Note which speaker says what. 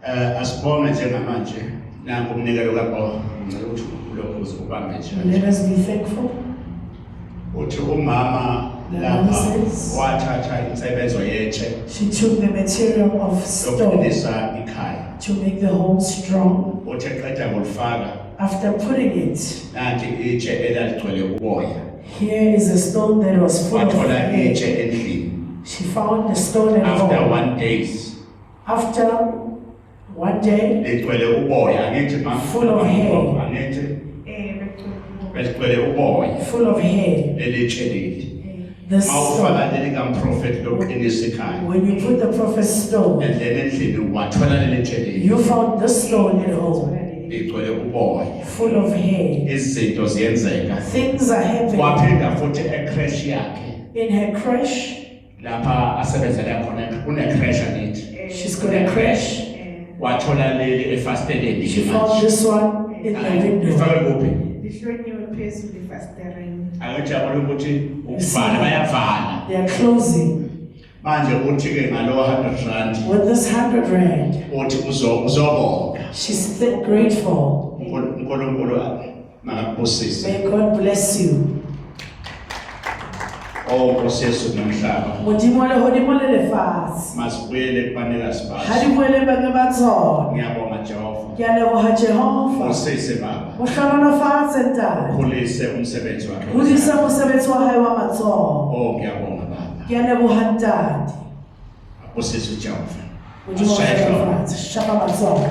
Speaker 1: Asibonge njengamanje nanku umnikelo kaBaba ngicela ukuthi ulokhuze ubambe nje.
Speaker 2: Let us be thankful.
Speaker 1: Uthi umama lapha wathatha insebenzo yetshe
Speaker 2: She took the material of stone
Speaker 1: yokuqinisa ikhaya.
Speaker 2: to make the home strong.
Speaker 1: Uthi eqeda ngolifaka
Speaker 2: After putting it,
Speaker 1: nanti itshe elaligcwele uboya.
Speaker 2: here is a stone that was full of
Speaker 1: Wathola
Speaker 2: hair.
Speaker 1: itshe endlini.
Speaker 2: She found the stone at
Speaker 1: After
Speaker 2: home.
Speaker 1: 1 days
Speaker 2: After one day,
Speaker 1: ligcwele uboya angithi
Speaker 2: Full of hair.
Speaker 1: angithi beligcwele uboya
Speaker 2: full of hair.
Speaker 1: lelitshe leli.
Speaker 2: The
Speaker 1: Mawufaka
Speaker 2: stone,
Speaker 1: leli kaMprophet lokuqinisa ikhaya.
Speaker 2: when you put the prophet's stone,
Speaker 1: And then endlini wathola lelitshe leli
Speaker 2: you found the stone at home,
Speaker 1: ligcwele uboya.
Speaker 2: full of hair.
Speaker 1: Izinto ziyenzeka.
Speaker 2: Things are happening
Speaker 1: Waphinda futhi ecrash yakhe
Speaker 2: in her crash.
Speaker 1: lapha asebenzela khona kune crash anithi.
Speaker 2: She's gonna crash.
Speaker 1: Wathola leli efasteleni
Speaker 2: She found this one in the window.
Speaker 1: ifake kuphi?
Speaker 3: Lihlonyiwe phezulu ifasitereni.
Speaker 1: Akujabule ukuthi ukuvala bayavala.
Speaker 2: They are closing.
Speaker 1: Manje uthi ke ngalo 100 rand
Speaker 2: With this 100 rand,
Speaker 1: uthi uzobonga.
Speaker 2: she's grateful.
Speaker 1: uNkulunkulu makakubusise.
Speaker 2: May God bless you.
Speaker 1: Oh Nkosi Yesu nomhlaba.
Speaker 2: Modimo le hodimo le lefatshe.
Speaker 1: Masibuyele kubanikazi
Speaker 2: Ha
Speaker 1: baso.
Speaker 2: di boele ba ke ba tsona.
Speaker 1: Ngiyabonga Jehova.
Speaker 2: Ke a leboha Jehova.
Speaker 1: Usise baba.
Speaker 2: Mo hlonolofatse ntate.
Speaker 1: Khulise umsebenzi wakhe.
Speaker 2: Hodisa mosebetsi wa hae wa matsoho.
Speaker 1: Oh ngiyabonga baba.
Speaker 2: Ke a leboha ntate.
Speaker 1: Usise Jehova.
Speaker 2: Modimo wa hlonolofatse. Shapa matsoho.